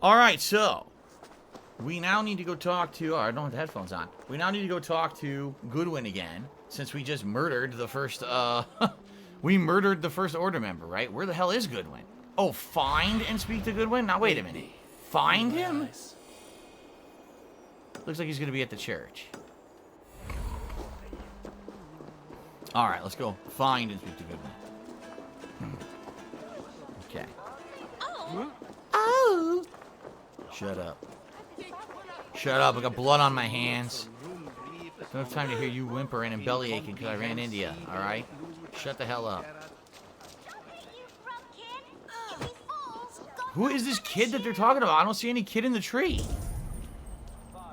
Alright, so we now need to go talk to... Oh, I don't have the headphones on. We now need to go talk to Goodwin again, since we just murdered the first, we murdered the first Order member, right? Where the hell is Goodwin? Oh, find and speak to Goodwin? Now, wait a minute. Find him? Looks like he's gonna be at the church. Alright, let's go find and speak to Goodwin. Okay. Oh! Shut up. Shut up, I got blood on my hands. Don't have time to hear you whimpering and belly aching because I ran into you, alright? Shut the hell up. Who is this kid that they're talking about? I don't see any kid in the tree.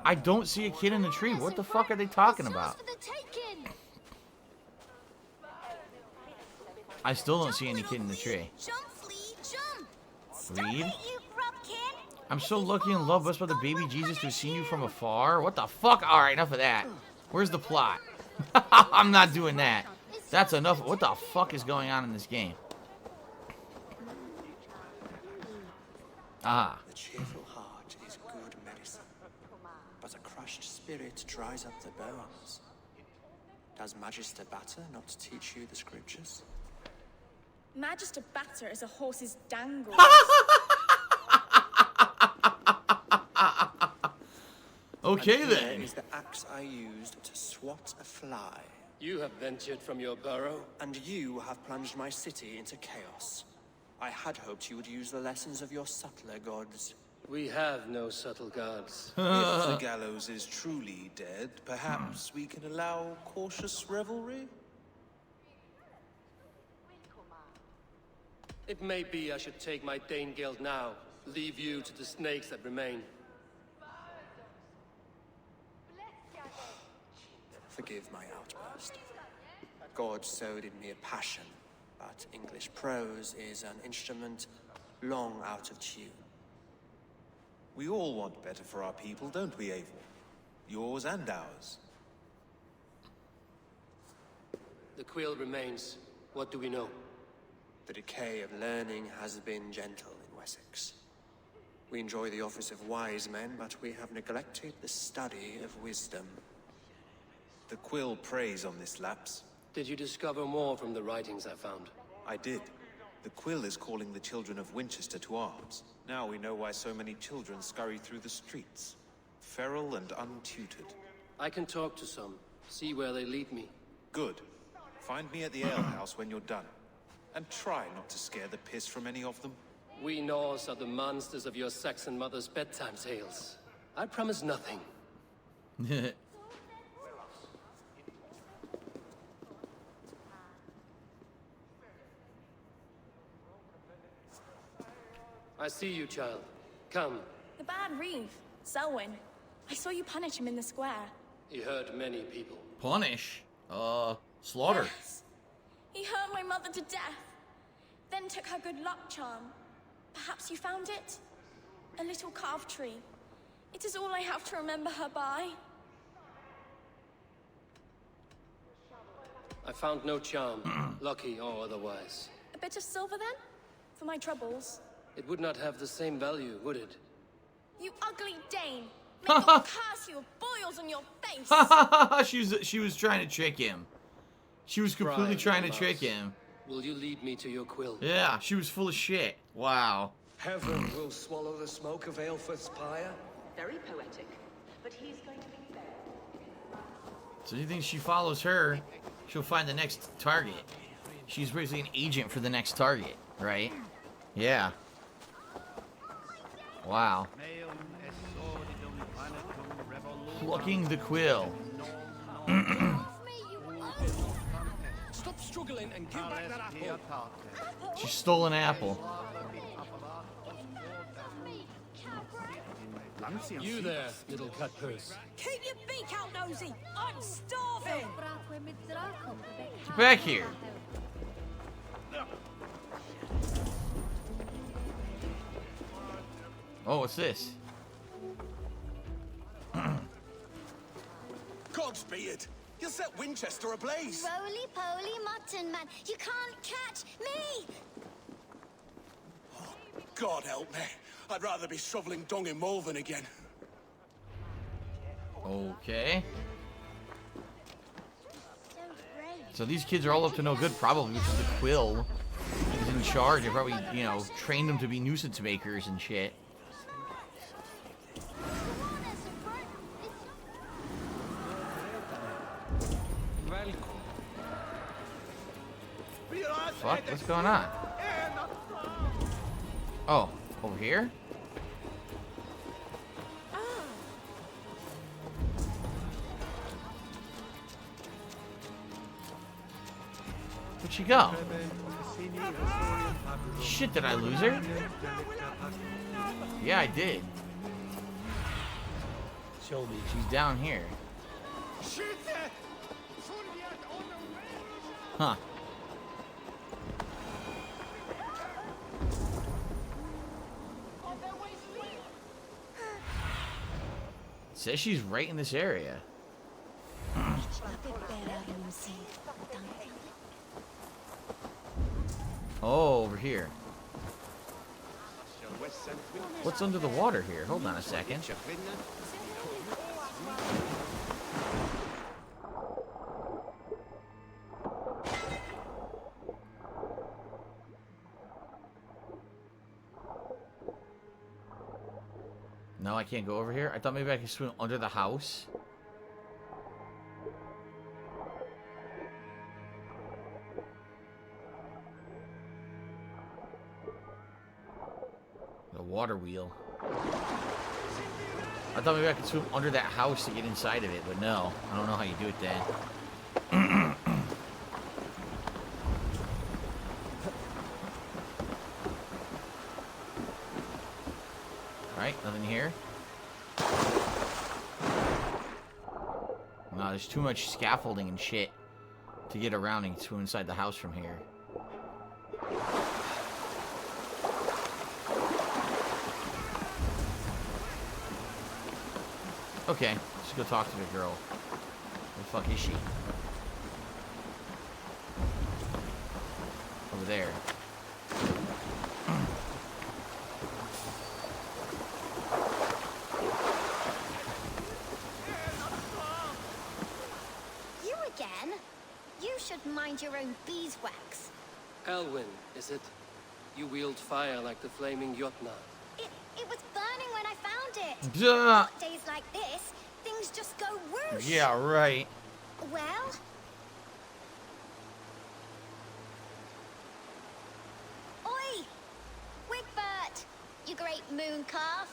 I don't see a kid in the tree. What the fuck are they talking about? I still don't see any kid in the tree. Reed? I'm so lucky and loved blessed by the baby Jesus to have seen you from afar. What the fuck? Alright, enough of that. Where's the plot? I'm not doing that. That's enough. What the fuck is going on in this game? Ah. The cheerful heart is good medicine, but a crushed spirit dries up the bones. Does Magister Batter not teach you the scriptures? Magister Batter is a horse's dangle. Okay and then. Here is the axe I used to swat a fly. You have ventured from your burrow. And you have plunged my city into chaos. I had hoped you would use the lessons of your subtler gods. We have no subtle gods. If the gallows is truly dead, perhaps we can allow cautious revelry? It may be I should take my Dane guild now. Leave you to the snakes that remain. Forgive my outburst. God sowed in me a passion, but English prose is an instrument long out of tune. We all want better for our people, don't we, Abel? Yours and ours. The quill remains. What do we know? The decay of learning has been gentle in Wessex. We enjoy the office of wise men, but we have neglected the study of wisdom. The quill preys on this lapse. Did you discover more from the writings I found? I did. The quill is calling the children of Winchester to arms. Now we know why so many children scurry through the streets. Feral and untutored. I can talk to some, see where they lead me. Good. Find me at the alehouse when you're done. And try not to scare the piss from any of them. We Norse are the monsters of your Saxon mother's bedtime tales. I promise nothing. I see you, child. Come. The bad Reeve, Selwyn. I saw you punish him in the square. He hurt many people. Punish? Slaughter. Yes. He hurt my mother to death. Then took her good luck charm. Perhaps you found it? A little carved tree. It is all I have to remember her by. I found no charm, lucky or otherwise. A bit of silver then? For my troubles. It would not have the same value, would it? You ugly Dane! May God curse you with boils on your face! She was trying to trick him. She was completely trying to trick him. Will you lead me to your quill? Yeah, she was full of shit. Wow. Heaven will swallow the smoke of Aelfirth's pyre. Very poetic, but he's going to be there. So you think she follows her, she'll find the next target. She's basically an agent for the next target, right? Yeah. Wow. Plucking the quill. Stop struggling and give back that apple. She stole an apple. You there, little cut purse. Keep your beak out, nosy! I'm starving! Get back here. Oh, what's this? Godspeed! You'll set Winchester ablaze! Roly-poly mutton man, you can't catch me! God help me! I'd rather be shoveling dung in Malvern again. Okay. So these kids are all up to no good, probably, because the quill is in charge. They probably, you know, trained them to be nuisance makers and shit. Fuck, what's going on? Oh, over here? Where'd she go? Shit, did I lose her? Yeah, I did. She's down here. Huh. Says she's right in this area. Oh, over here. What's under the water here? Hold on a second. No, I can't go over here. I thought maybe I could swim under the house. The water wheel. I thought maybe I could swim under that house to get inside of it, but no. I don't know how you do it then. Alright, nothing here. No, there's too much scaffolding and shit to get around and swim inside the house from here. Okay, let's go talk to the girl. Where the fuck is she? Over there. You again? You should mind your own beeswax. Elwyn, is it? You wield fire like the flaming Jotnar. It was burning when I found it. Duh. Hot days like this, things just go whoosh. Yeah, right. Well? Oi! Wigbert! You great moon calf.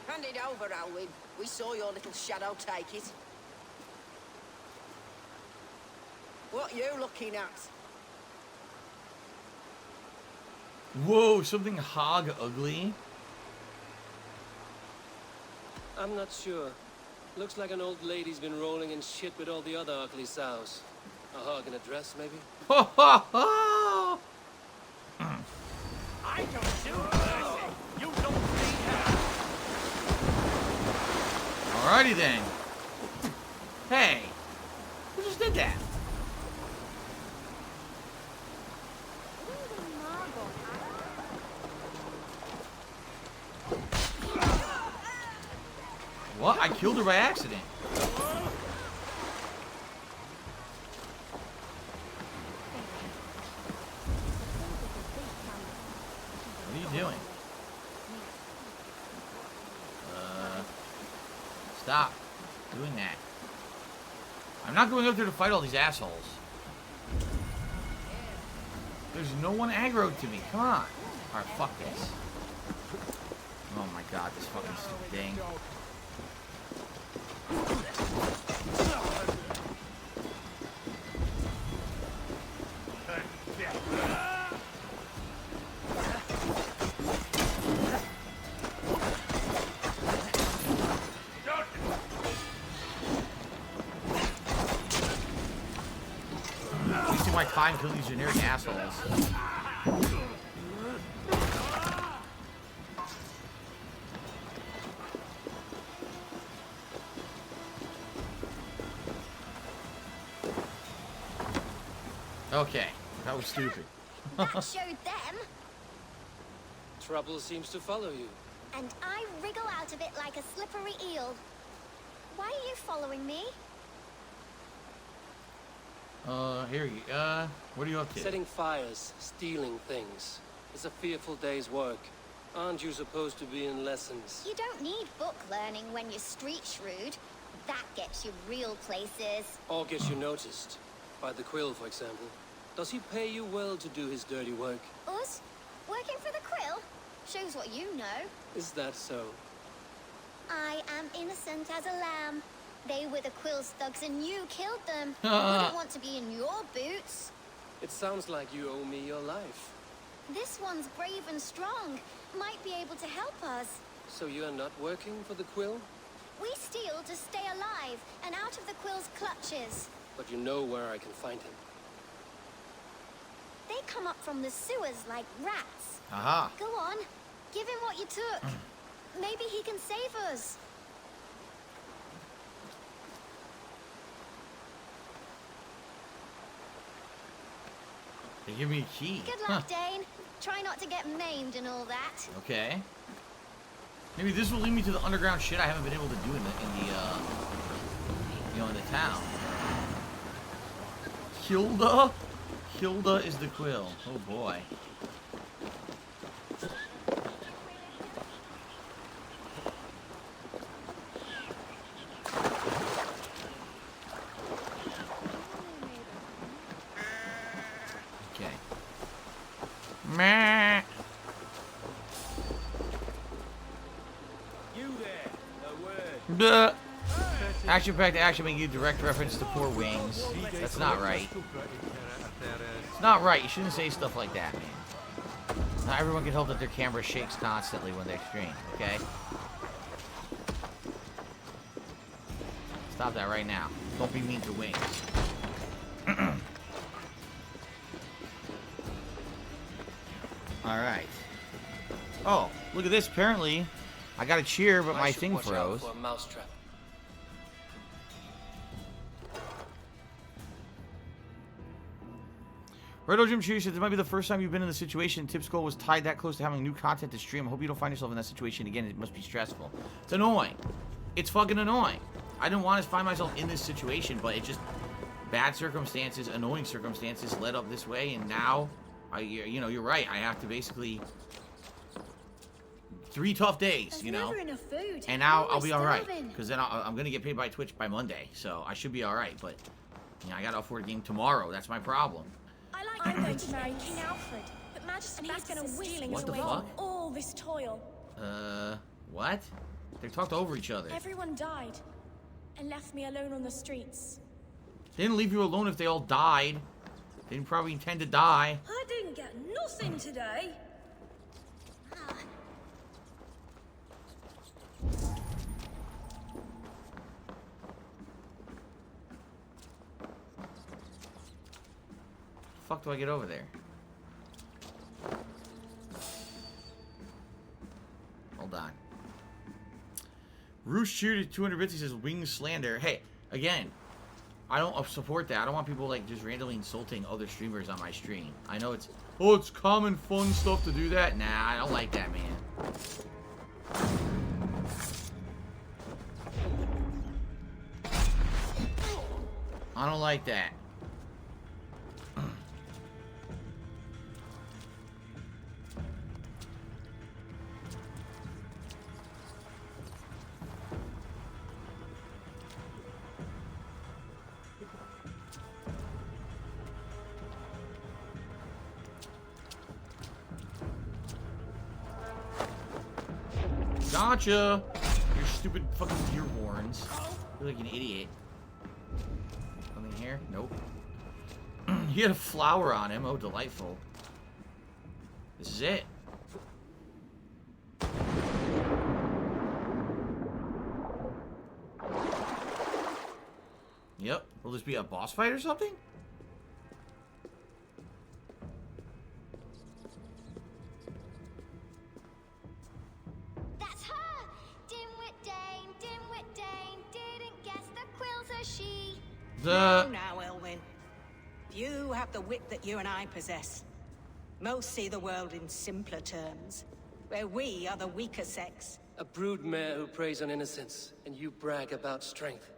Hand it over, Alwyn. We saw your little shadow take it. What you looking at? Whoa, something hog ugly. I'm not sure. Looks like an old lady's been rolling in shit with all the other ugly sows. A hog in a dress, maybe? Ho ho ho! I don't do mercy. You don't need her. Alrighty then. Hey, who just did that? What? I killed her by accident. What are you doing? Stop doing that. I'm not going up there to fight all these assholes. There's no one aggroed to me. Come on. Alright, fuck this. Oh my god, this fucking stupid thing. Wasting my time killing these generic assholes. Okay, that was stupid. That showed them. Trouble seems to follow you. And I wriggle out of it like a slippery eel. Why are you following me? Here you what are you up to? Setting fires, stealing things. It's a fearful day's work. Aren't you supposed to be in lessons? You don't need book learning when you're street shrewd. That gets you real places. Or gets you noticed. By the quill, for example. Does he pay you well to do his dirty work? Us? Working for the quill? Shows what you know. Is that so? I am innocent as a lamb. They were the quill's thugs and you killed them. Wouldn't want to be in your boots. It sounds like you owe me your life. This one's brave and strong. Might be able to help us. So you're not working for the quill? We steal to stay alive and out of the quill's clutches. But you know where I can find him. They come up from the sewers like rats. Aha. Go on, give him what you took. Maybe he can save us. They give me a key. Good luck, Dane. Try not to get maimed and all that. Okay. Maybe this will lead me to the underground shit I haven't been able to do in the town. Hilda? Hilda is the quill. Oh boy. Okay. Meh. You there, a word. Duh. Action-packed action making you direct reference to poor wings. That's not right. It's not right. You shouldn't say stuff like that, man. Not everyone can help that their camera shakes constantly when they stream, okay? Stop that right now. Don't be mean to wings. Alright. Oh, look at this. Apparently, I got a cheer, but my thing froze. For a mousetrap. Redo Jim Cheer said this might be the first time you've been in the situation. Tip's goal was tied that close to having new content to stream. I hope you don't find yourself in that situation again. It must be stressful. It's annoying. It's fucking annoying. I didn't want to find myself in this situation, but it just bad circumstances, annoying circumstances led up this way, and now, you know, you're right. I have to basically 3 tough days, you know, and now I'll be all right because then I'm gonna get paid by Twitch by Monday, so I should be all right. But you know, I got to afford a game tomorrow. That's my problem. I'm going to marry King Alfred, but Magister Bacchus is stealing What the away fuck? all this toil. What? They talked over each other. Everyone died and left me alone on the streets. They didn't leave you alone if they all died. They didn't probably intend to die. I didn't get nothing today. Fuck do I get over there? Hold on. Roosh cheered at 200 bits. He says wings slander. Hey, again, I don't support that. I don't want people like just randomly insulting other streamers on my stream. I know it's common fun stuff to do that. Nah, I don't like that, man. I don't like that. Gotcha! Your stupid fucking deer horns. You're like an idiot. Something here? Nope. He had a flower on him. Oh, delightful. This is it. Yep. Will this be a boss fight or something? That's her! Dimwit Dane, didn't guess the quill's a she. Now, Elwyn. You have the wit that you and I possess. Most see the world in simpler terms, where we are the weaker sex. A broodmare who preys on innocence, and you brag about strength.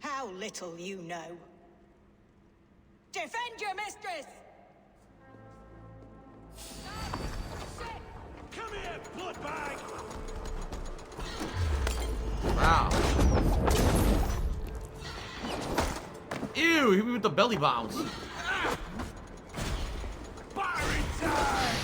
How little you know. Defend your mistress! Come here, bloodbag! Wow. Ew, hit me with the belly bounce. Firing time!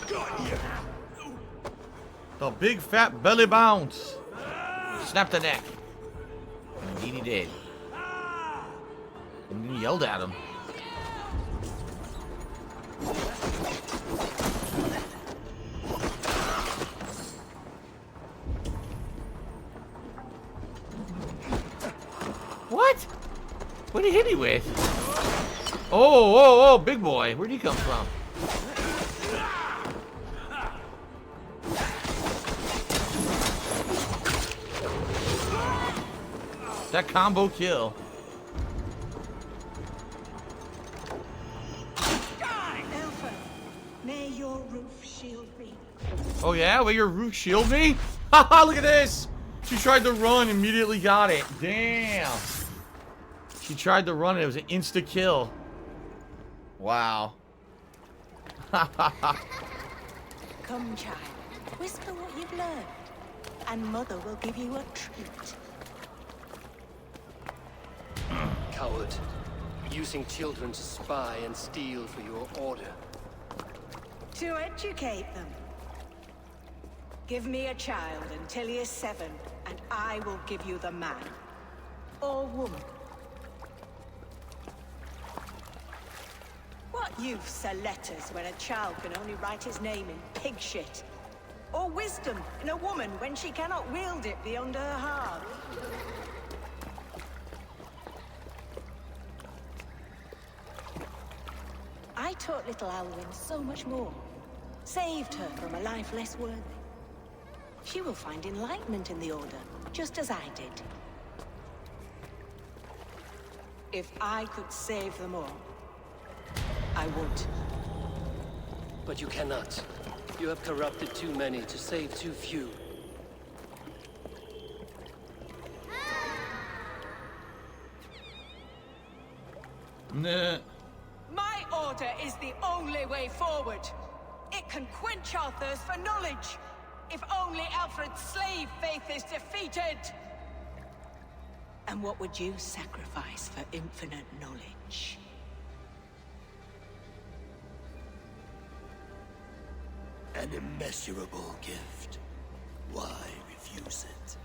Got you! The big fat belly bounce. Snap the neck. And indeed he did. And then he yelled at him. What? What did he hit me with? Oh, big boy. Where'd he come from? That combo kill. Alpha, may your roof shield me. Oh yeah? Will your roof shield me? Haha, look at this! She tried to run, immediately got it. Damn. She tried to run, and it was an insta-kill. Wow. Come, child. Whisper what you've learned, and Mother will give you a treat. Coward. Using children to spy and steal for your order. To educate them. Give me a child until he is 7, and I will give you the man. Or woman. What use are letters when a child can only write his name in pig shit? Or wisdom in a woman when she cannot wield it beyond her heart? I taught little Alwyn so much more. Saved her from a life less worthy. She will find enlightenment in the Order, just as I did. If I could save them all, I would. But you cannot. You have corrupted too many to save too few. Nah. My order is the only way forward. It can quench our thirst for knowledge. If only Alfred's slave faith is defeated. And what would you sacrifice for infinite knowledge? An immeasurable gift. Why refuse it?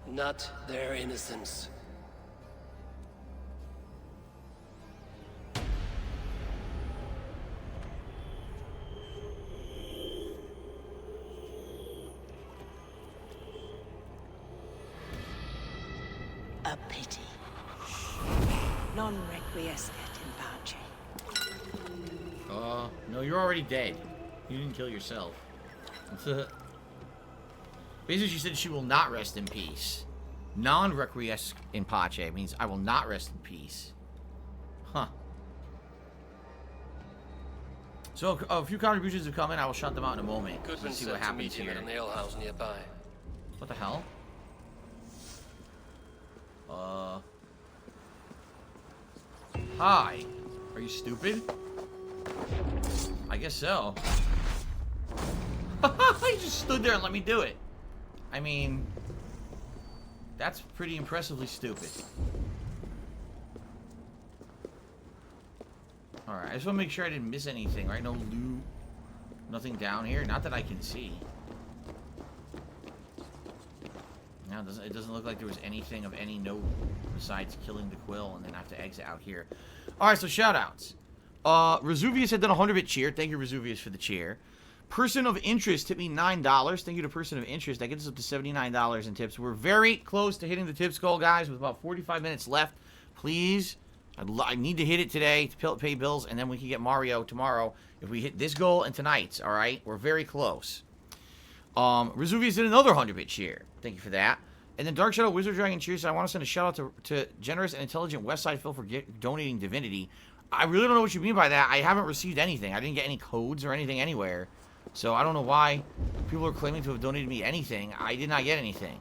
Not their innocence. A pity. Non requiescat in pace. No, you're already dead. You didn't kill yourself. Basically, she said she will not rest in peace. Non-requiescat in pace means I will not rest in peace. Huh. So, a few contributions have come in. I will shut them out in a moment. Goodman See what said to happens meet him here. at an alehouse nearby. What the hell? Hi. Are you stupid? I guess so. He just stood there and let me do it. I mean, that's pretty impressively stupid. Alright, I just want to make sure I didn't miss anything, right? No loot. Nothing down here. Not that I can see. No, it doesn't look like there was anything of any note besides killing the quill and then have to exit out here. Alright, so shoutouts. Resuvius had done a 100-bit cheer. Thank you, Resuvius, for the cheer. Person of Interest tipped me $9. Thank you to Person of Interest. That gets us up to $79 in tips. We're very close to hitting the tips goal, guys, with about 45 minutes left. Please I need to hit it today to pay bills, and then we can get Mario tomorrow if we hit this goal and tonight's, all right? We're very close. Resuvius did another 100-bit cheer. Thank you for that. And then Dark Shadow Wizard Dragon cheers. I want to send a shout out to generous and intelligent Westside Phil for donating Divinity. I really don't know what you mean by that. I haven't received anything. I didn't get any codes or anything anywhere. So I don't know why people are claiming to have donated me anything. I did not get anything.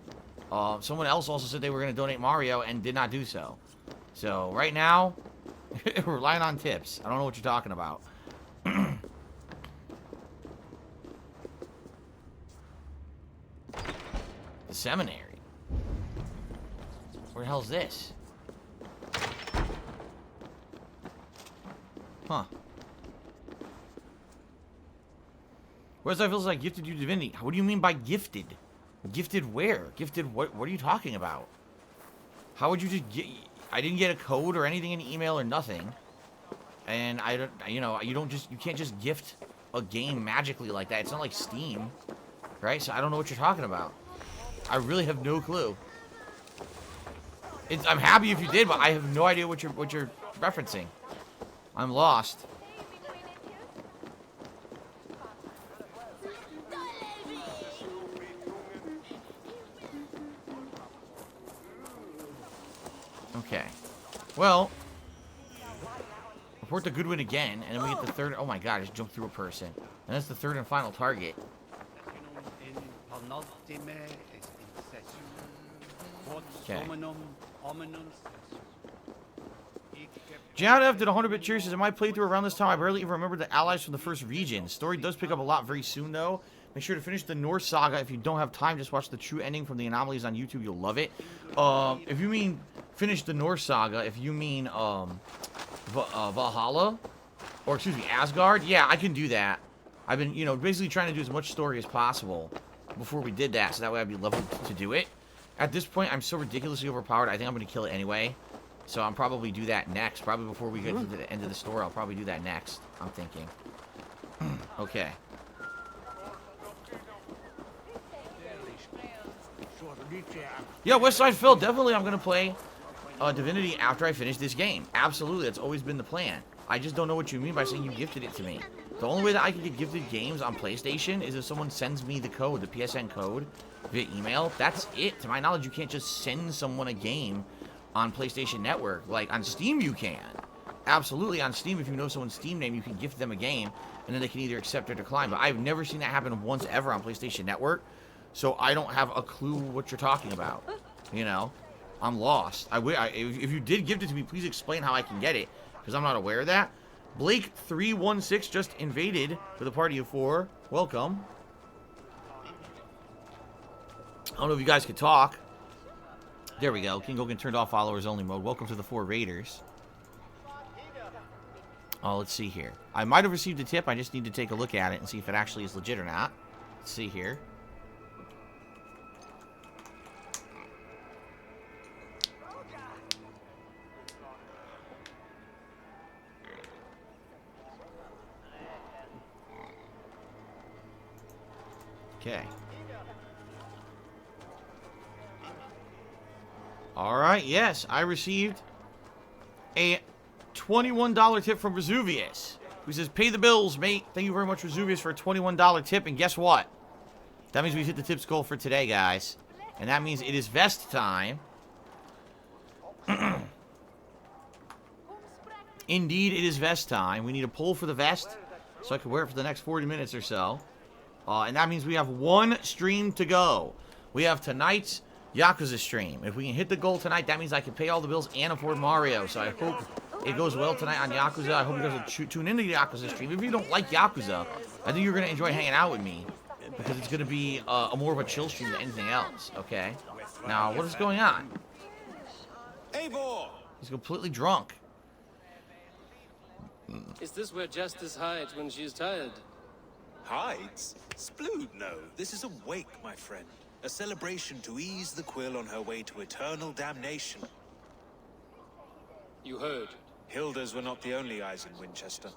Someone else also said they were going to donate Mario and did not do so. So right now, we're relying on tips. I don't know what you're talking about. The seminary. Where the hell's this? Huh. Whereas I feels like gifted you divinity. What do you mean by gifted? Gifted where? Gifted what? What are you talking about? How would you just get? I didn't get a code or anything in the email or nothing. And I don't, you can't just gift a game magically like that. It's not like Steam, right? So I don't know what you're talking about. I really have no clue. I'm happy if you did, but I have no idea what you're referencing. I'm lost. Okay. Well, report to Goodwin again, and then we get the third. Oh my god, I just jumped through a person. And that's the third and final target. Okay. JF did 100-bit cheers. Says, in my playthrough around this time, I barely even remembered the allies from the first region. The story does pick up a lot very soon, though. Make sure to finish the Norse saga. If you don't have time, just watch the true ending from the Anomalies on YouTube. You'll love it. If you mean finish the Norse saga, if you mean Valhalla, or excuse me, Asgard, yeah, I can do that. I've been, basically trying to do as much story as possible before we did that, so that way I'd be leveled to do it. At this point, I'm so ridiculously overpowered, I think I'm going to kill it anyway. So I'll probably do that next. Probably before we get to the end of the story, I'll probably do that next, I'm thinking. Okay. Yeah, Westside Phil, definitely I'm going to play Divinity after I finish this game. Absolutely, that's always been the plan. I just don't know what you mean by saying you gifted it to me. The only way that I can get gifted games on PlayStation is if someone sends me the code, the PSN code, via email. That's it. To my knowledge, you can't just send someone a game on PlayStation Network. Like, on Steam, you can. Absolutely, on Steam, if you know someone's Steam name, you can gift them a game, and then they can either accept or decline. But I've never seen that happen once ever on PlayStation Network, so I don't have a clue what you're talking about. I'm lost. If you did gift it to me, please explain how I can get it, because I'm not aware of that. Blake316 just invaded with a party of 4. Welcome. I don't know if you guys could talk. There we go. King Hogan turned off followers only mode. Welcome to the 4 Raiders. Oh, let's see here. I might have received a tip. I just need to take a look at it and see if it actually is legit or not. Let's see here. Okay. Alright, yes, I received a $21 tip from Resuvius, who says, pay the bills, mate. Thank you very much, Resuvius, for a $21 tip. And guess what? That means we've hit the tips goal for today, guys. And that means it is vest time. Indeed, it is vest time. We need a pull for the vest so I can wear it for the next 40 minutes or so. And that means we have 1 stream to go. We have tonight's Yakuza stream. If we can hit the goal tonight, that means I can pay all the bills and afford Mario. So I hope it goes well tonight on Yakuza. I hope you guys will tune into the Yakuza stream. If you don't like Yakuza, I think you're going to enjoy hanging out with me, because it's going to be a more of a chill stream than anything else, okay? Now, what is going on? Eivor! He's completely drunk. Is this where Justice hides when she's tired? Hides? Splood, no. This is a wake, my friend. A celebration to ease the quill on her way to eternal damnation. You heard. Hilda's were not the only eyes in Winchester.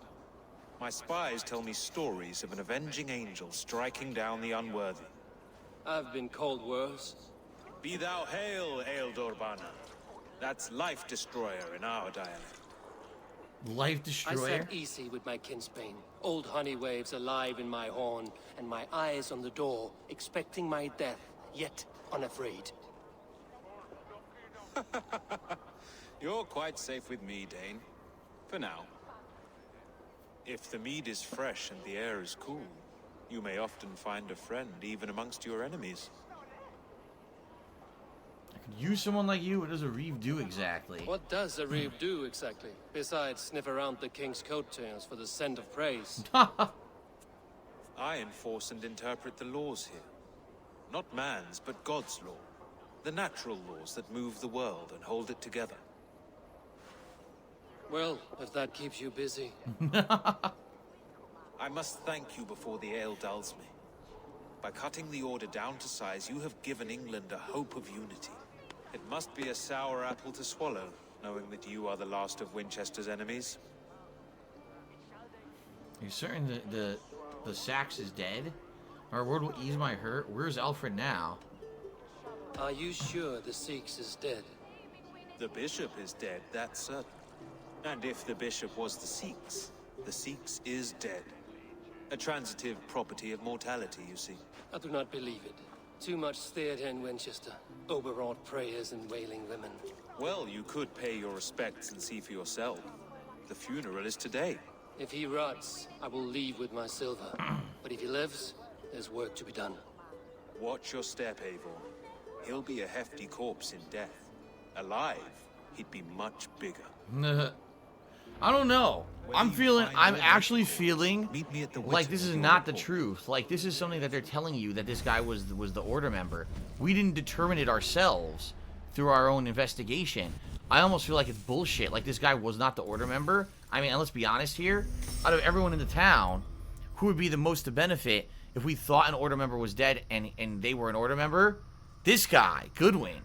My spies tell me stories of an avenging angel striking down the unworthy. I've been called worse. Be thou hail, Ealdor Bana. That's Life Destroyer in our dialect. Life I destroyer? sat easy with my kinsbane. Old honey waves alive in my horn, and my eyes on the door, expecting my death, yet unafraid. You're quite safe with me, Dane. For now. If the mead is fresh and the air is cool, you may often find a friend even amongst your enemies. I could use someone like you. What does a reeve do exactly? What does a reeve do exactly, besides sniff around the king's coattails for the scent of praise? I enforce and interpret the laws here. Not man's, but God's law. The natural laws that move the world and hold it together. Well, if that keeps you busy. I must thank you before the ale dulls me. By cutting the order down to size, you have given England a hope of unity. It must be a sour apple to swallow, knowing that you are the last of Winchester's enemies. Are you certain that the Sax is dead? Our word will ease my hurt. Where's Alfred now? Are you sure the Sikhs is dead? The bishop is dead, that's certain. And if the bishop was the Sikhs is dead. A transitive property of mortality, you see. I do not believe it. Too much theatre in Winchester. Overwrought prayers and wailing women. Well, you could pay your respects and see for yourself. The funeral is today. If he rots, I will leave with my silver. But if he lives, there's work to be done. Watch your step, Eivor. He'll be a hefty corpse in death. Alive, he'd be much bigger. I don't know. I'm actually feeling like this is not the truth. Like, this is something that they're telling you, that this guy was the Order member. We didn't determine it ourselves through our own investigation. I almost feel like it's bullshit. Like, this guy was not the Order member. I mean, and let's be honest here. Out of everyone in the town, who would be the most to benefit if we thought an Order member was dead and they were an Order member? This guy, Goodwin.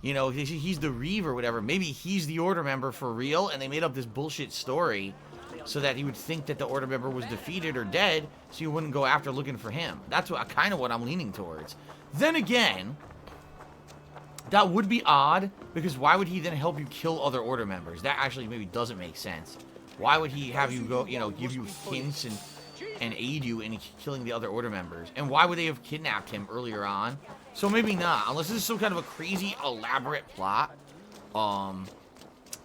You know, he's the reeve or whatever. Maybe he's the Order member for real, and they made up this bullshit story so that he would think that the Order member was defeated or dead, so you wouldn't go after looking for him. That's kind of what I'm leaning towards. Then again, that would be odd, because why would he then help you kill other Order members? That actually maybe doesn't make sense. Why would he have you go, you know, give you hints and aid you in killing the other Order members? And why would they have kidnapped him earlier on? So maybe not, unless this is some kind of a crazy, elaborate plot.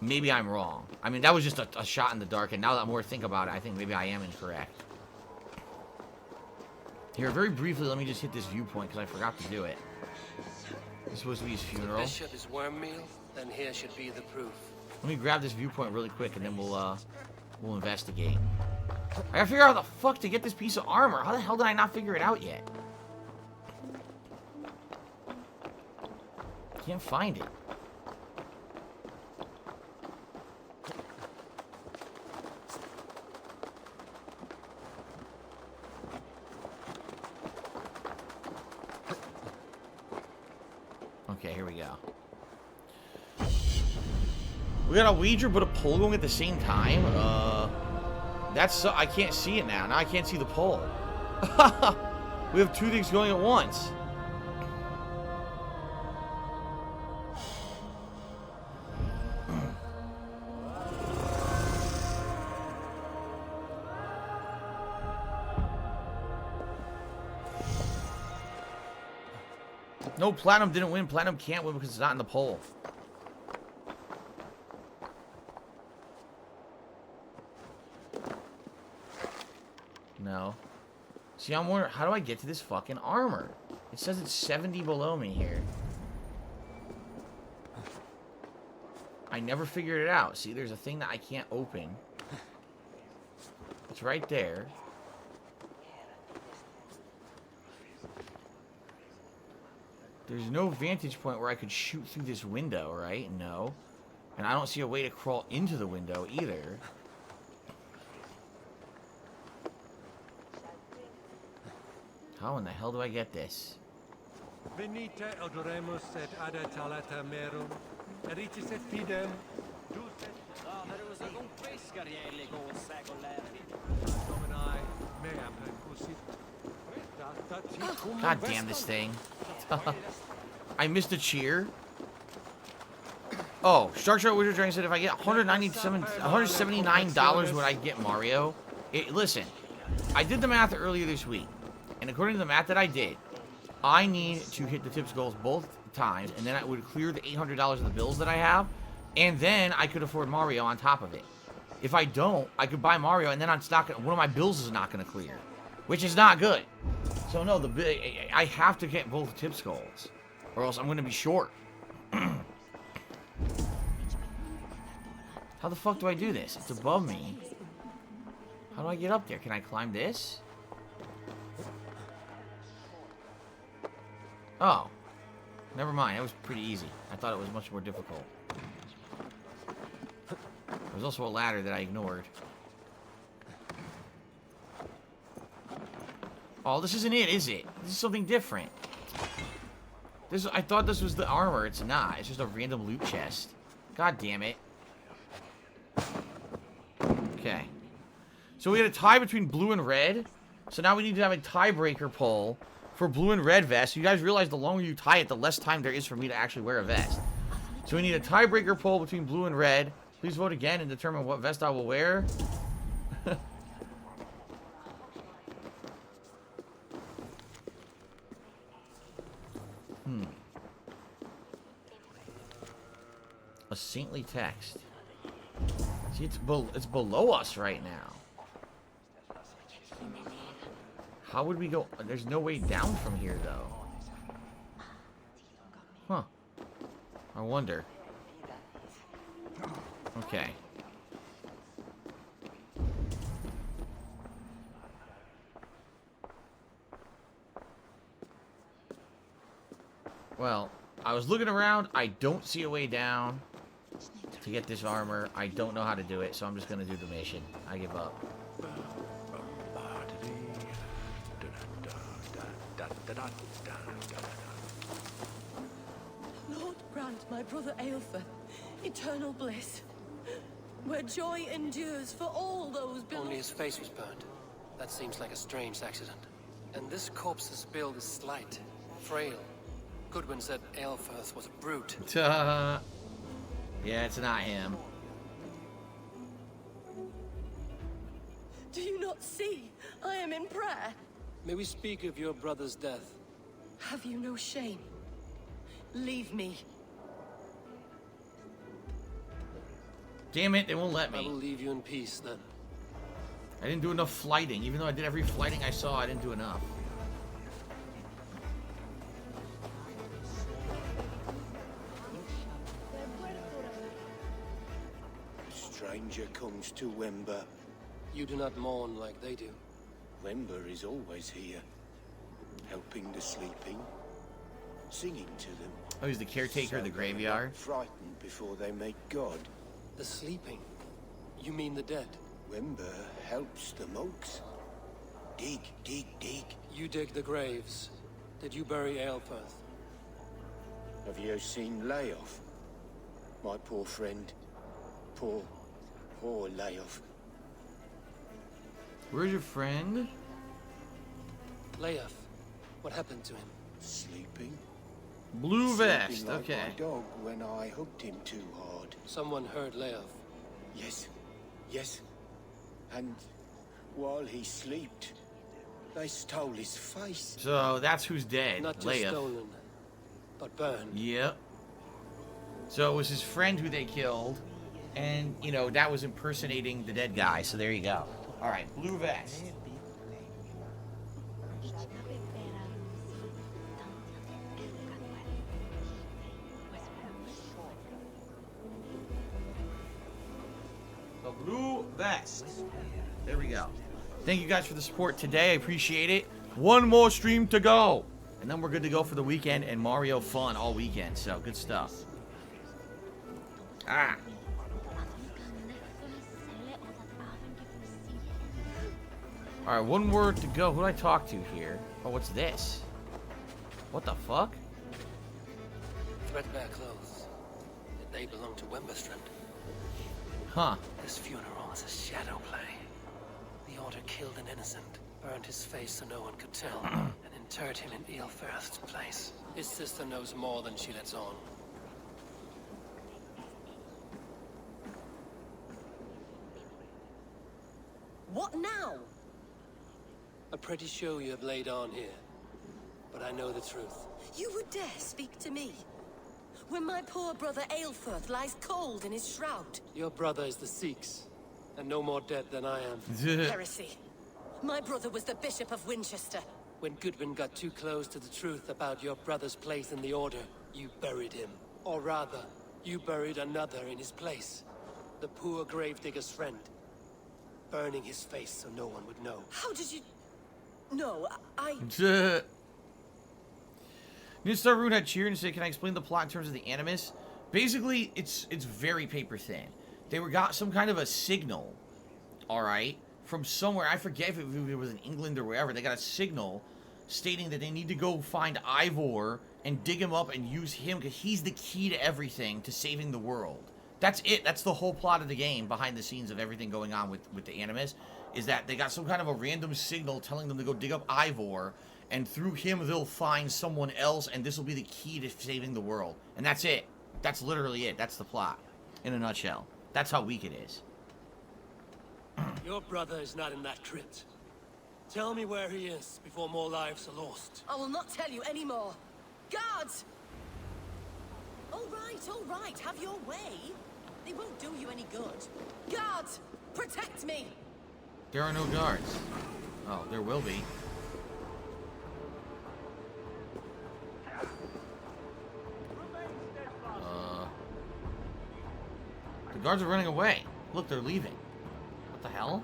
Maybe I'm wrong. I mean, that was just a shot in the dark, and now that more think about it, I think maybe I am incorrect. Here, very briefly, let me just hit this viewpoint, because I forgot to do it. This is supposed to be his funeral. The bishop is worm meal, then here should be the proof. Let me grab this viewpoint really quick, and then we'll investigate. I gotta figure out how the fuck to get this piece of armor. How the hell did I not figure it out yet? Can't find it. Okay, here we go. We got a wager but a pole going at the same time? That's I can't see it now. Now I can't see the pole. We have two things going at once. No, Platinum didn't win. Platinum can't win because it's not in the poll. No. See, I'm wondering, how do I get to this fucking armor? It says it's 70 below me here. I never figured it out. See, there's a thing that I can't open. It's right there. There's no vantage point where I could shoot through this window, right? No. And I don't see a way to crawl into the window either. How in the hell do I get this? Venite odoremus et ada talata merum, eritis et fidem, God damn this thing. I missed a cheer. Oh, Shark Shark Wizard Dragon said if I get $179, would I get Mario? Listen, I did the math earlier this week, and according to the math that I did, I need to hit the tips goals both times, and then I would clear the $800 of the bills that I have, and then I could afford Mario on top of it. If I don't, I could buy Mario, and then one of my bills is not going to clear, which is not good. So no, I have to get both tips goals, or else I'm going to be short. How the fuck do I do this? It's above me. How do I get up there? Can I climb this? Oh. Never mind. That was pretty easy. I thought it was much more difficult. There's also a ladder that I ignored. Oh, this isn't it, is it? This is something different. I thought this was the armor. It's not. It's just a random loot chest. God damn it. Okay. So we had a tie between blue and red. So now we need to have a tiebreaker poll for blue and red vest. You guys realize the longer you tie it, the less time there is for me to actually wear a vest. So we need a tiebreaker poll between blue and red. Please vote again and determine what vest I will wear. A saintly text. See, it's below us right now. How would we go? There's no way down from here, though. Huh. I wonder. Okay. Well, I was looking around. I don't see a way down to get this armor. I don't know how to do it, so I'm just going to do the mission. I give up. Lord grant my brother Aelfir eternal bliss, where joy endures for all those below. Only his face was burned. That seems like a strange accident. And this corpse's build is slight, frail. Goodwin said Aelfir was a brute. Yeah, it's not him. Do you not see? I am in prayer. May we speak of your brother's death? Have you no shame? Leave me. Damn it, they won't let I will me. leave you in peace, then. I didn't do enough flighting. Even though I did every flighting I saw, I didn't do enough. Stranger comes to Wember. You do not mourn like they do. Wember is always here, helping the sleeping, singing to them. Oh, he's the caretaker of the graveyard? Frightened before they make God. The sleeping? You mean the dead? Wember helps the monks. Dig, dig, dig. You dig the graves. Did you bury Aelfir? Have you seen Layoff? My poor friend. Poor Layoff. Where's your friend? Leof. What happened to him? Sleeping. Blue vest, Sleeping like okay. my dog when I hooked him too hard. Someone heard Leof. Yes, yes. And while he slept, they stole his face. So that's who's dead. Not just Leia. stolen, but burned. Yep. So it was his friend who they killed, and, you know, that was impersonating the dead guy, so there you go. Alright, blue vest. The blue vest. There we go. Thank you guys for the support today. I appreciate it. One more stream to go. And then we're good to go for the weekend and Mario fun all weekend. So, good stuff. Ah. Alright, one more to go. Who do I talk to here? Oh, what's this? What the fuck? Threadbare clothes. Did they belong to Wemberstrand? Huh. This funeral was a shadow play. The Order killed an innocent, burned his face so no one could tell, and interred him in Aelfirth's place. His sister knows more than she lets on. A pretty show you have laid on here. But I know the truth. You would dare speak to me? When my poor brother Aelfirth lies cold in his shroud. Your brother is the Sikhs, and no more dead than I am. Heresy. My brother was the Bishop of Winchester. When Goodwin got too close to the truth about your brother's place in the Order, you buried him. Or rather, you buried another in his place. The poor gravedigger's friend. Burning his face so no one would know. How did you... No, I... New Star Root had cheered and said, can I explain the plot in terms of the Animus? Basically, it's very paper thin. They got some kind of a signal, alright, from somewhere. I forget if it was in England or wherever. They got a signal stating that they need to go find Ivor and dig him up and use him because he's the key to everything, to saving the world. That's it. That's the whole plot of the game, behind the scenes of everything going on with the Animus, is that they got some kind of a random signal telling them to go dig up Ivor, and through him they'll find someone else, and this will be the key to saving the world. And that's it. That's literally it. That's the plot, in a nutshell. That's how weak it is. Your brother is not in that crypt. Tell me where he is before more lives are lost. I will not tell you anymore. Guards! All right, have your way. They won't do you any good. Guards, protect me! There are no guards. Oh, there will be. The guards are running away. Look, they're leaving. What the hell?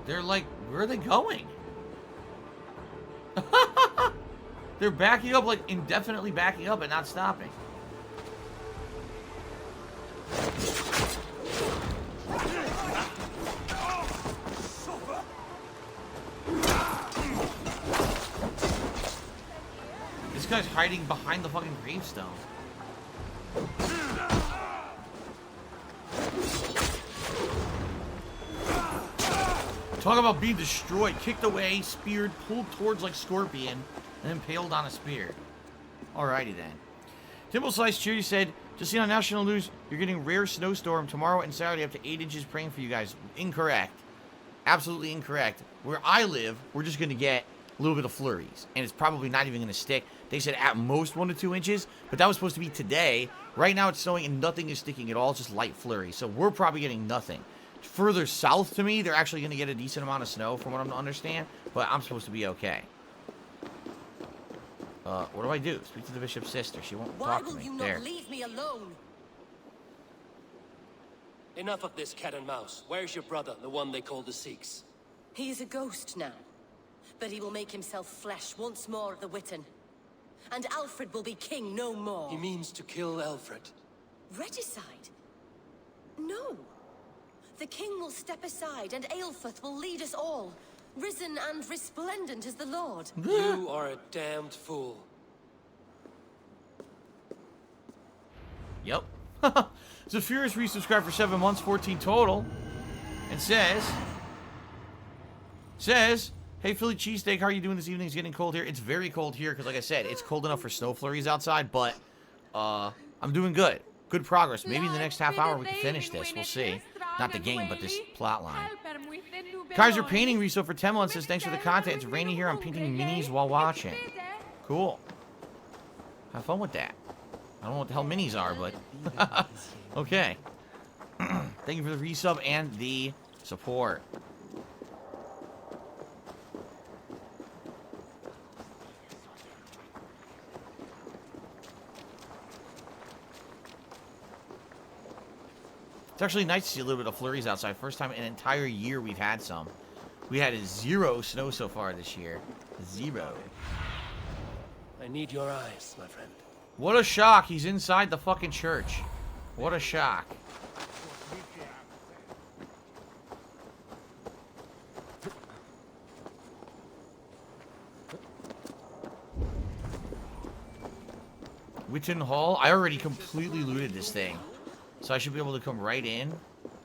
They're like, where are they going? They're backing up, like indefinitely backing up and not stopping. This guy's hiding behind the fucking gravestone. Talk about being destroyed, kicked away, speared, pulled towards like Scorpion, and impaled on a spear. Alrighty then. Timble Slice Cheery said, just seen on national news, you're getting rare snowstorm tomorrow and Saturday up to 8 inches, praying for you guys. Incorrect. Absolutely incorrect. Where I live, we're just going to get a little bit of flurries. And it's probably not even going to stick. They said at most 1 to 2 inches, but that was supposed to be today. Right now it's snowing and nothing is sticking at all. It's just light flurries. So we're probably getting nothing. Further south to me, they're actually going to get a decent amount of snow, from what I'm to understand. But I'm supposed to be okay. What do I do? Speak to the bishop's sister. She won't talk to me. Why will you not leave me alone? Enough of this cat and mouse. Where's your brother, the one they call the Sikhs? He is a ghost now. But he will make himself flesh once more of the Witten. And Alfred will be king no more. He means to kill Alfred. Regicide? No. The king will step aside and Aelfirth will lead us all. Risen and resplendent as the Lord. You are a damned fool. Yep. Zephyrus resubscribed for 7 months, 14 total. And says, hey, Philly cheesesteak, how are you doing this evening? It's getting cold here. It's very cold here because, like I said, it's cold enough for snow flurries outside, but I'm doing good. Good progress. Maybe in the next half hour we can finish this. We'll see. Not the game, but this plot line. Kaiser Painting resale for 10 months says, thanks for the content. It's rainy here. I'm painting minis while watching. Cool. Have fun with that. I don't know what the hell minis are, but... okay. Thank you for the resub and the support. It's actually nice to see a little bit of flurries outside. First time in an entire year we've had some. We had 0 snow so far this year. 0. I need your eyes, my friend. What a shock. He's inside the fucking church. What a shock. Witten Hall? I already completely looted this thing. So I should be able to come right in.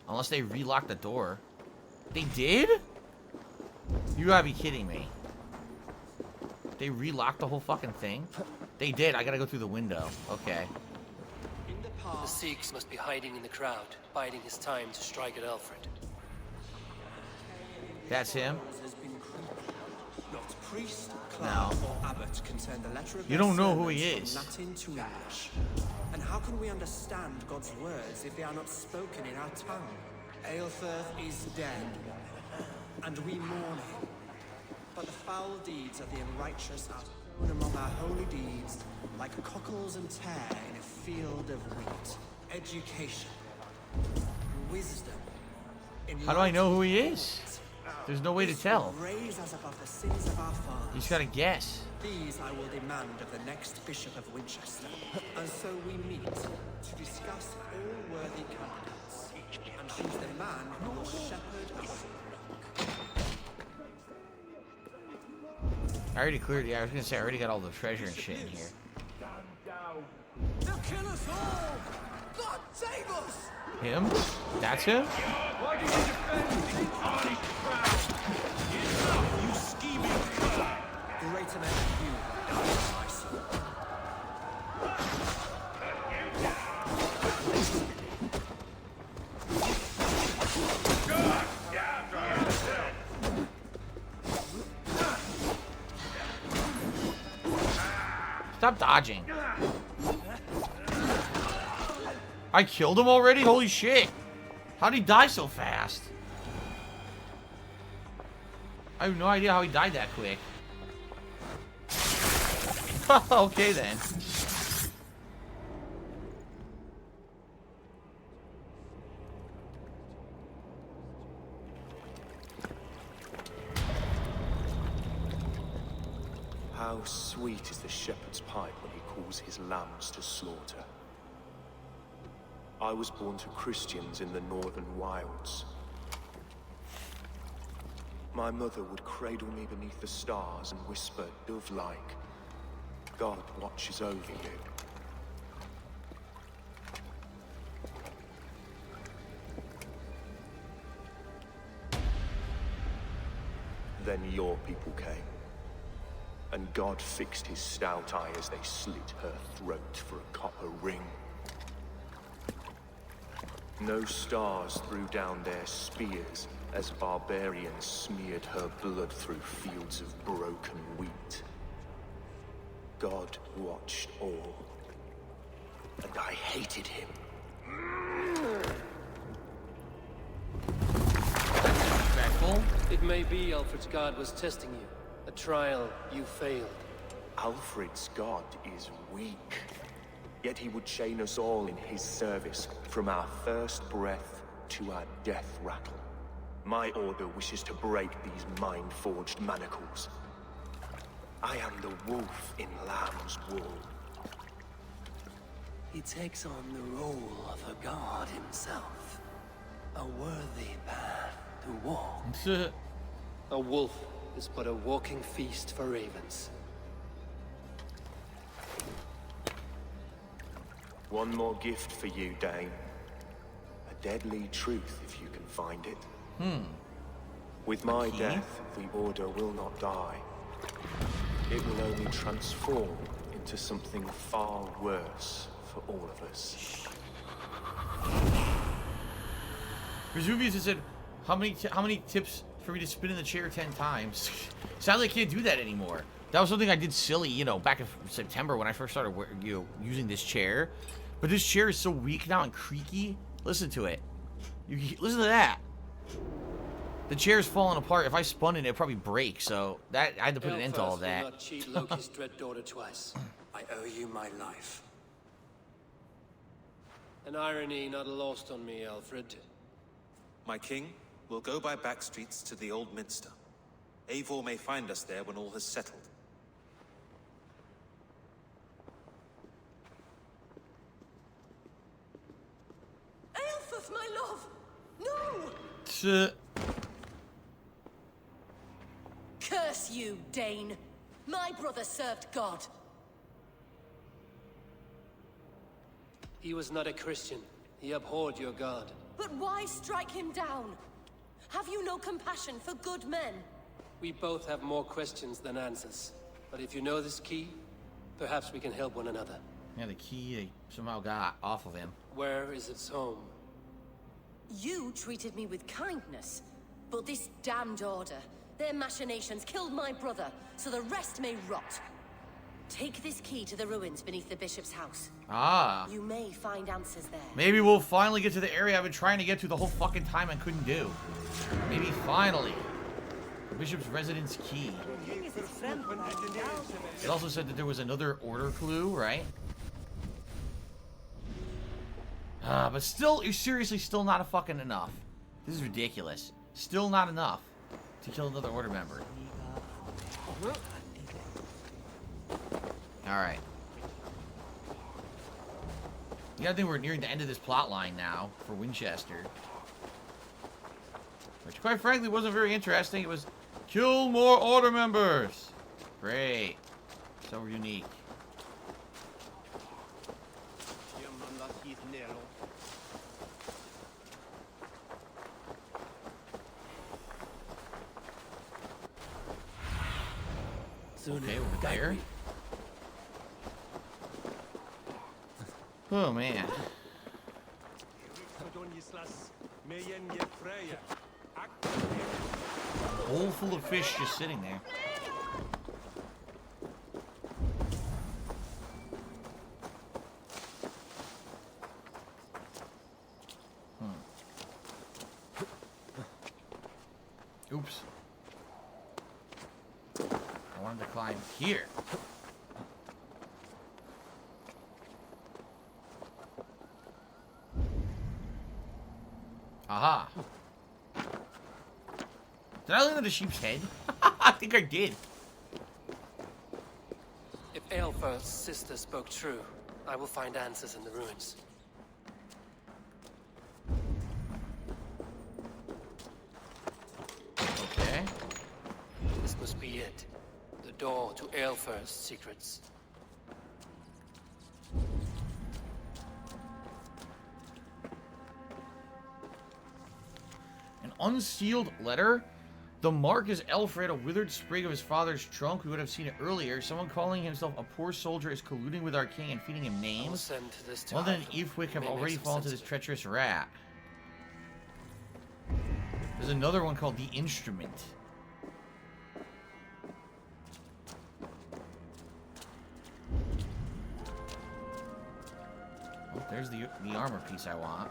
Unless they relock the door. They did? You gotta be kidding me. They relocked the whole fucking thing? They did. I gotta go through the window. Okay. The The Sikhs must be hiding in the crowd, biding his time to strike at Alfred. That's him? Not priest, No. clerk, or abbot can turn the letter of You their don't know who he sermons is. from Latin to English. And how can we understand God's words if they are not spoken in our tongue? Aelfirth is dead, and we mourn him. But the foul deeds of the unrighteous are sown among our holy deeds, like cockles and tare in a field of wheat. Education, wisdom. How do I know who he is? There's no way to tell. Raise us above the sins of our fathers. You just gotta guess. These I will demand of the next Bishop of Winchester. And so we meet to discuss all worthy candidates and choose the man who will shepherd us. I already cleared. Yeah, I was gonna say I already got all the treasure and shit in here. They'll kill us all! God save us! Him? That's him? Why did you defend the party crowd? You scheming cur! Greater men than you have died, my son. Stop dodging. I killed him already? Holy shit. How'd he die so fast? I have no idea how he died that quick. Okay then. How sweet is the shepherd's pipe when he calls his lambs to slaughter. I was born to Christians in the northern wilds. My mother would cradle me beneath the stars and whisper, dove-like, God watches over you. Then your people came, and God fixed his stout eye as they slit her throat for a copper ring. No stars threw down their spears as barbarians smeared her blood through fields of broken wheat. God watched all, and I hated him. Respectful? It may be Alfred's God was testing you. A trial you failed. Alfred's God is weak. Yet he would chain us all in his service, from our first breath to our death rattle. My order wishes to break these mind-forged manacles. I am the wolf in lamb's wool. He takes on the role of a god himself. A worthy path to walk. A wolf is but a walking feast for ravens. One more gift for you, Dane. A deadly truth, if you can find it. With my death, the Order will not die. It will only transform into something far worse for all of us. Vesuvius has said, how many tips for me to spin in the chair 10 times? Sadly, I can't do that anymore. That was something I did silly, you know, back in September when I first started, using this chair. But this chair is so weak now and creaky. Listen to it. Listen to that. The chair's falling apart. If I spun it, it'd probably break. So that I had to put an end to all of that. Will not cheat Loki's dread daughter twice. I owe you my life. An irony not lost on me, Alfred. My king, we'll go by back streets to the Old Minster. Eivor may find us there when all has settled. Aelfirth, my love! No! Curse you, Dane. My brother served God. He was not a Christian. He abhorred your god. But why strike him down? Have you no compassion for good men? We both have more questions than answers. But if you know this key, perhaps we can help one another. Yeah, the key they somehow got off of him. Where is its home? You treated me with kindness, but this damned order, their machinations killed my brother, so the rest may rot. Take this key to the ruins beneath the bishop's house. Ah. You may find answers there. Maybe we'll finally get to the area I've been trying to get to the whole fucking time and couldn't do. Maybe finally. The bishop's residence key. It also said that there was another order clue, right? But still, you're seriously still not a fucking enough. This is ridiculous. Still not enough to kill another order member. Alright. Yeah, I think we're nearing the end of this plot line now for Winchester. Which, quite frankly, wasn't very interesting. It was, kill more order members! Great. So unique. Okay, we're there. Oh, man. Bowl full of fish just sitting there. Oops. I wanted to climb here. Aha. Did I land on the sheep's head? I think I did. If Aelfir's sister spoke true, I will find answers in the ruins. Okay. This must be it. The door to Aelfir's secrets. An unsealed letter? The mark is Alfred, a withered sprig of his father's trunk. We would have seen it earlier. Someone calling himself a poor soldier is colluding with our king and feeding him names. London and Eefwick have already fallen to this treacherous rat. There's another one called The Instrument. Oh, there's the armor piece I want.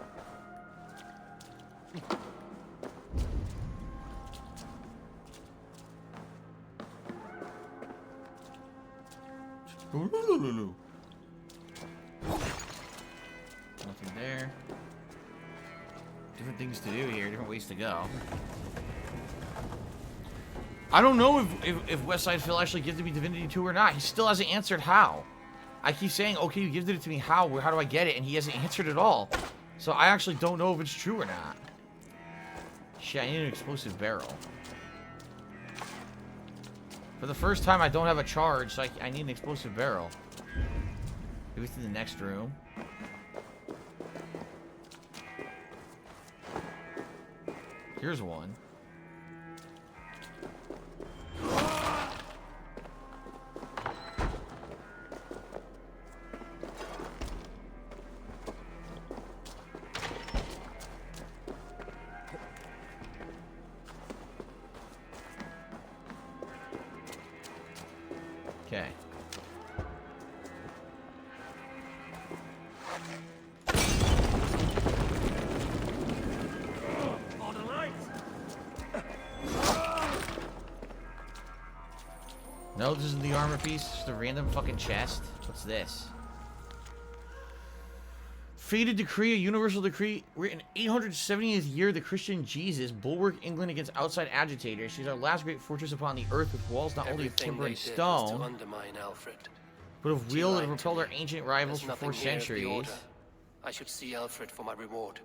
Nothing there. Different things to do here, different ways to go. I don't know if Westside Phil actually gives me Divinity 2 or not. He still hasn't answered how. I keep saying, okay, you gifted it to me, how do I get it? And he hasn't answered at all. So I actually don't know if it's true or not. Shit, I need an explosive barrel. For the first time, I don't have a charge, so I need an explosive barrel. Maybe to the next room. Here's one. Okay. No, this isn't the armor piece. It's just a random fucking chest. What's this? Fated decree, a universal decree. We're in 870th year, the Christian Jesus, bulwark England against outside agitators. She's our last great fortress upon the earth with walls not only of timber and stone, but of wheel that have repelled our ancient rivals for 4 centuries. I should see Alfred for my reward.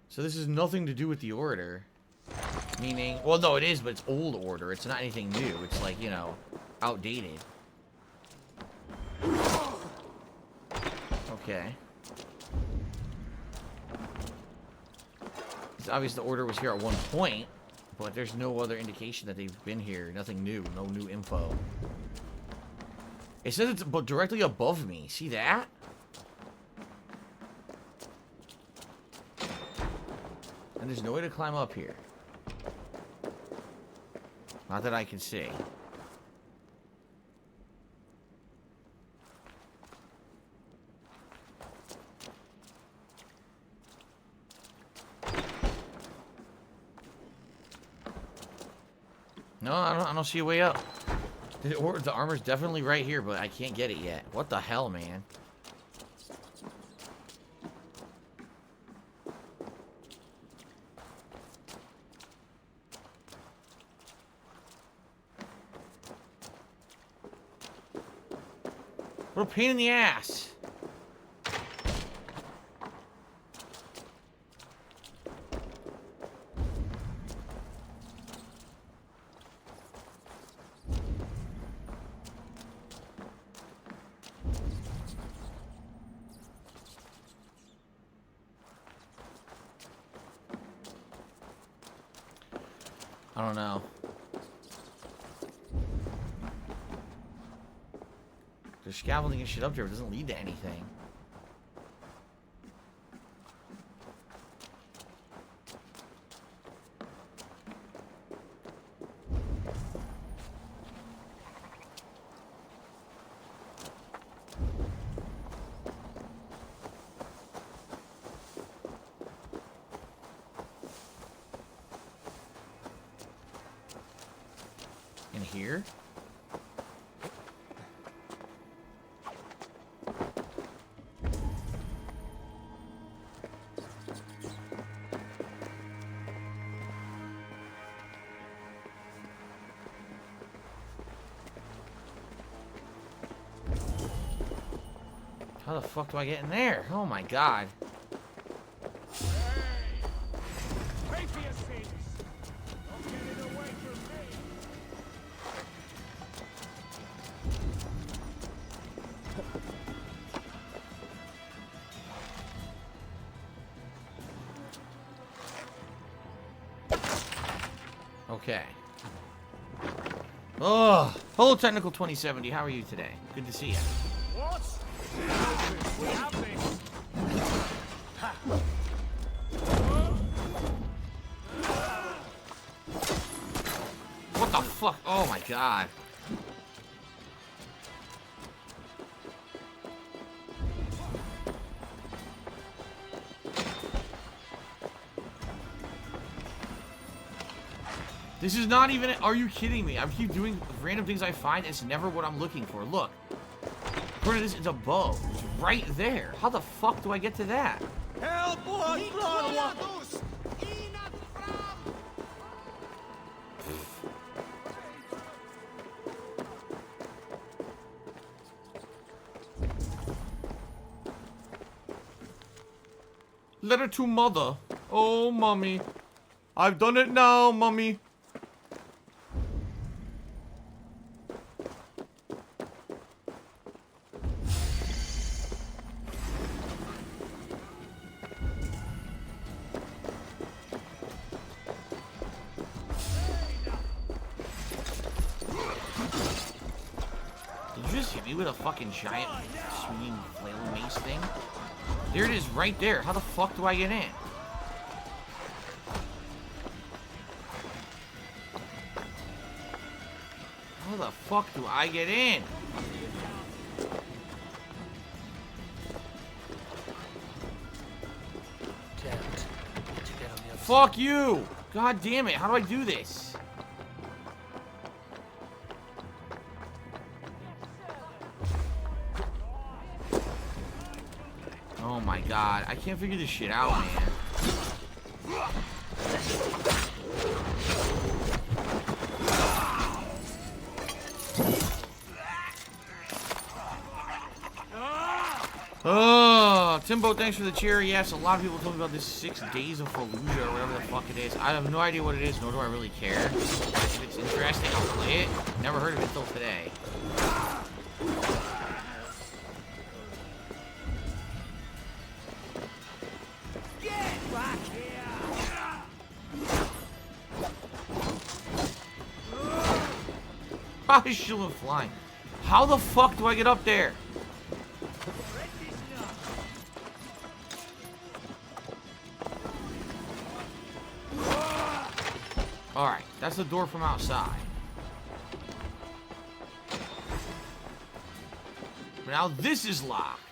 So this has nothing to do with the order. Meaning, well, no, it is, but it's old order. It's not anything new. It's like, you know, outdated. Okay. It's obvious the order was here at one point, but there's no other indication that they've been here. Nothing new. No new info. It says it's directly above me. See that? And there's no way to climb up here. Not that I can see. No, I don't see a way up. The armor's definitely right here, but I can't get it yet. What the hell, man? What a pain in the ass. I don't know. There's scaffolding and shit up there. It doesn't lead to anything. In here? How the fuck do I get in there? Oh my god. Pay for your sins. Don't get it away from me. Okay. Oh, hello, Technical 2070. How are you today? Good to see you. What? We have this. Ha. What the fuck? Oh my god. This is not even... Are you kidding me? I keep doing random things I find. It's never what I'm looking for. Look. According to this, it's a bow. It's right there. How the fuck do I get to that? Help! Letter to mother. Oh, mommy. I've done it now, mommy. Did you just hit me with a fucking giant swinging flailing mace thing? There it is right there. How the fuck do I get in? How the fuck do I get in? Fuck you! God damn it, how do I do this? Oh my god, I can't figure this shit out, man. Oh, Timbo, thanks for the cherry. Yes, a lot of people told me about this 6 Days of Fallujah or whatever the fuck it is. I have no idea what it is, nor do I really care. If it's interesting, I'll play it. Never heard of it till today. Get back here! How is Shilling flying? How the fuck do I get up there? Alright, that's the door from outside. But now this is locked.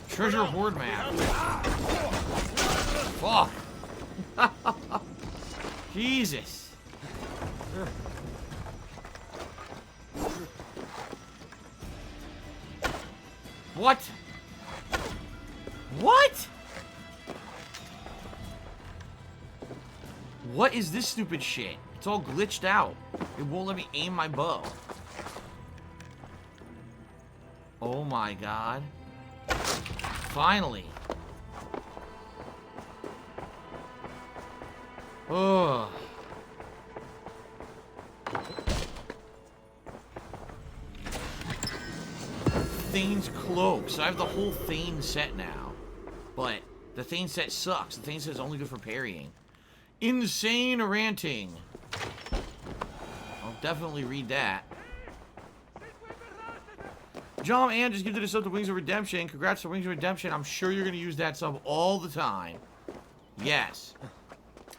Treasure hoard map. Fuck. Jesus. What? What? What is this stupid shit? It's all glitched out. It won't let me aim my bow. Oh my god. Finally. Oh. Thane's cloak. So I have the whole Thane set now. But the Thane set sucks. The Thane set is only good for parrying. Insane ranting. I'll definitely read that. John and just gifted a sub to Wings of Redemption. Congrats to Wings of Redemption. I'm sure you're going to use that sub all the time. Yes.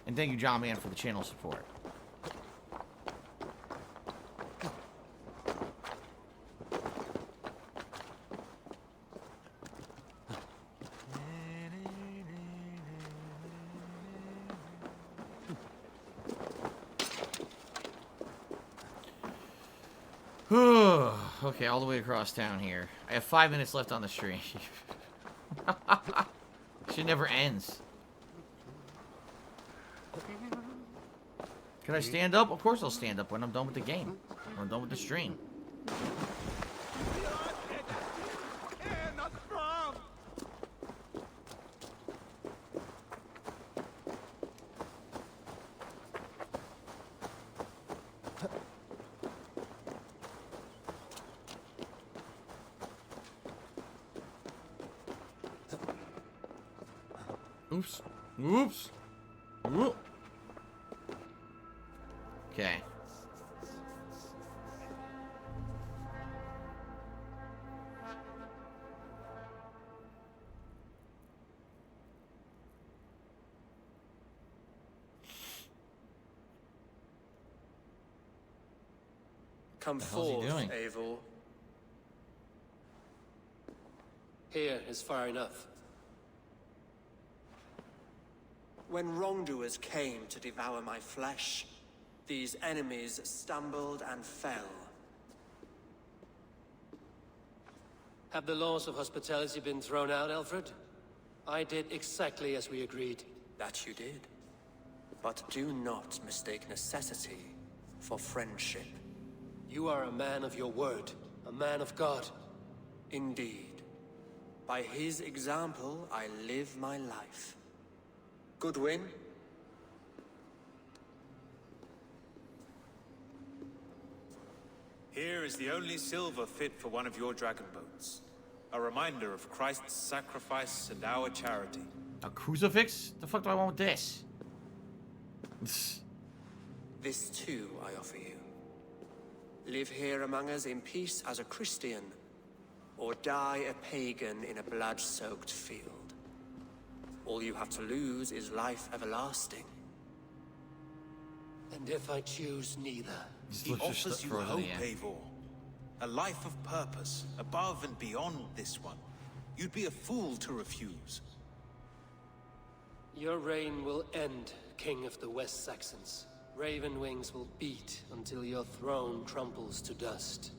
And thank you, John Man, for the channel support. Okay, all the way across town here. I have 5 minutes left on the stream. Shit never ends. Can I stand up? Of course I'll stand up when I'm done with the game. When I'm done with the stream. Oops. Oops. Whoop. Okay. Come forth, Eivor. Here is far enough. When wrongdoers came to devour my flesh, these enemies stumbled and fell. Have the laws of hospitality been thrown out, Alfred? I did exactly as we agreed. That you did. But do not mistake necessity for friendship. You are a man of your word, a man of God. Indeed. By his example, I live my life. Goodwin? Here is the only silver fit for one of your dragon boats. A reminder of Christ's sacrifice and our charity. A crucifix? The fuck do I want with this? This too I offer you. Live here among us in peace as a Christian, or die a pagan in a blood-soaked field. All you have to lose is life everlasting. And if I choose neither? He offers you hope, Eivor. A life of purpose, above and beyond this one. You'd be a fool to refuse. Your reign will end, King of the West Saxons. Raven wings will beat until your throne crumbles to dust.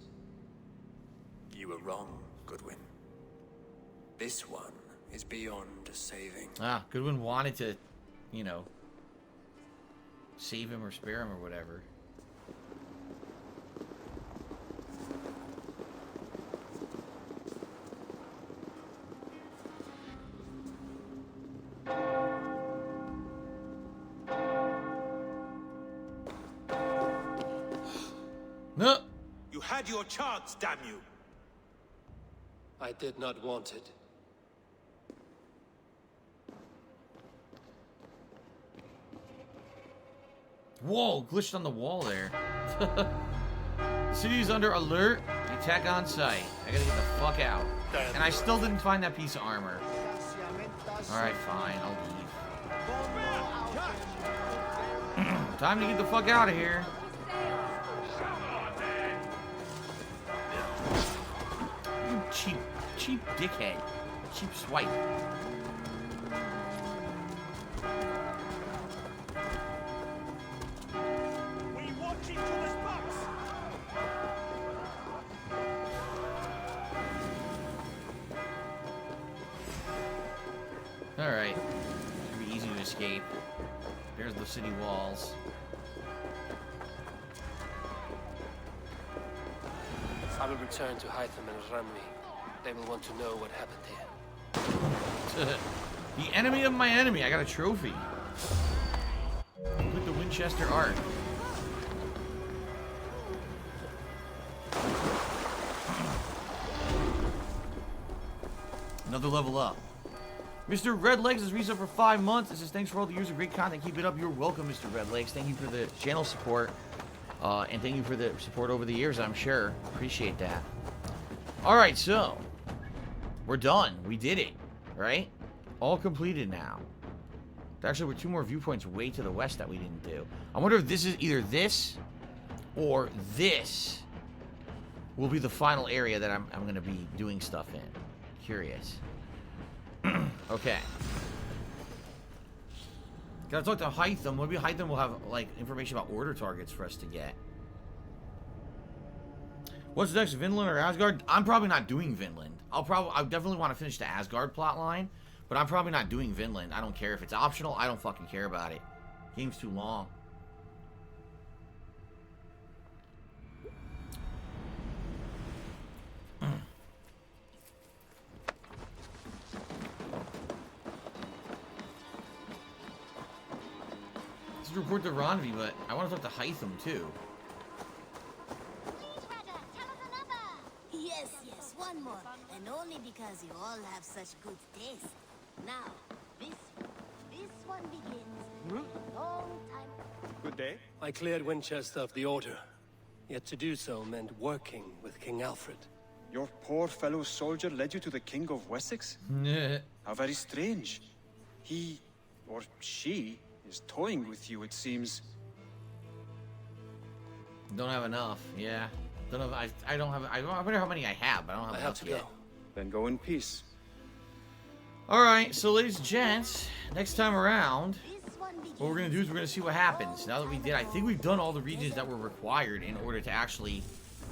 You were wrong, Goodwin. This one is beyond saving. Ah, Goodwin wanted to, you know, save him or spare him or whatever. had your chance, damn you! I did not want it. Whoa, glitched on the wall there. The city is under alert. Attack on site. I gotta get the fuck out. And I still didn't find that piece of armor. Alright, fine. I'll leave. Time to get the fuck out of here. You cheap dickhead. Cheap swipe. Alright. Should be easy to escape. There's the city walls. I will return to Hytham and Ramri. They will want to know what happened here. The enemy of my enemy. I got a trophy. With the Winchester art. Another level up. Mr. Redlegs has resub for 5 months. It says, thanks for all the years of great content. Keep it up. You're welcome, Mr. Redlegs. Thank you for the channel support. And thank you for the support over the years, I'm sure. Appreciate that. Alright, so. We're done. We did it. Right? All completed now. There actually were 2 more viewpoints way to the west that we didn't do. I wonder if this is either this or this will be the final area that I'm going to be doing stuff in. Curious. Okay. Gotta talk to Hytham. Maybe Hytham will have, like, information about order targets for us to get. What's next, Vinland or Asgard? I'm probably not doing Vinland. I definitely want to finish the Asgard plotline, but I'm probably not doing Vinland. I don't care if it's optional. I don't fucking care about it. Game's too long. Report to Ronvi, but I want to talk to Hytham too. Yes, one more, and only because you all have such good taste. Now, this one begins. Long time. Good day. I cleared Winchester of the Order. Yet to do so meant working with King Alfred. Your poor fellow soldier led you to the King of Wessex? How very strange. He, or she, is toying with you, it seems. Don't have enough, yeah. Don't have. I don't have. I wonder how many I have, but I don't have enough yet. Then go in peace. Alright, so ladies and gents, next time around, what we're gonna do is we're gonna see what happens. Now that we did, I think we've done all the regions that were required in order to actually,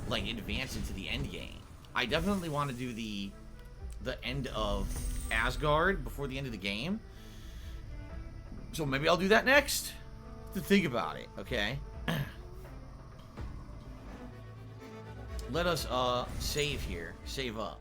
like, advance into the end game. I definitely want to do the end of Asgard before the end of the game. So maybe I'll do that next. To think about it, okay? Let us save here. Save up.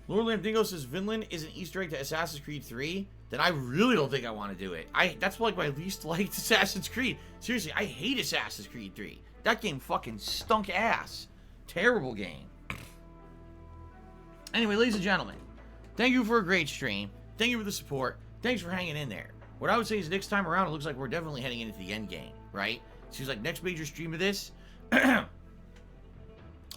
Lord Lamdingo says Vinland is an Easter egg to Assassin's Creed 3. Then I really don't think I want to do it. That's like my least liked Assassin's Creed. Seriously, I hate Assassin's Creed 3. That game fucking stunk ass. Terrible game. Anyway, ladies and gentlemen, thank you for a great stream. Thank you for the support. Thanks for hanging in there. What I would say is next time around, it looks like we're definitely heading into the end game, right? Seems like next major stream of this, I'll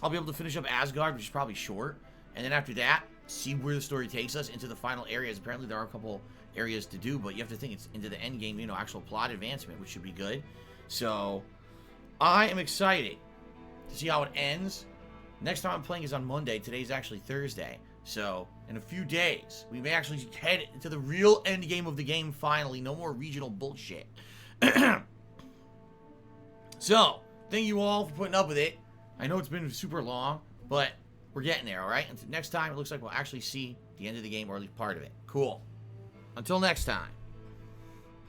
be able to finish up Asgard, which is probably short. And then after that, see where the story takes us into the final areas. Apparently there are a couple areas to do, but you have to think it's into the end game, you know, actual plot advancement, which should be good. So, I am excited to see how it ends. Next time I'm playing is on Monday. Today's actually Thursday. So, in a few days, we may actually head into the real end game of the game finally. No more regional bullshit. So, thank you all for putting up with it. I know it's been super long, but we're getting there, alright? And next time, it looks like we'll actually see the end of the game, or at least part of it. Cool. Until next time.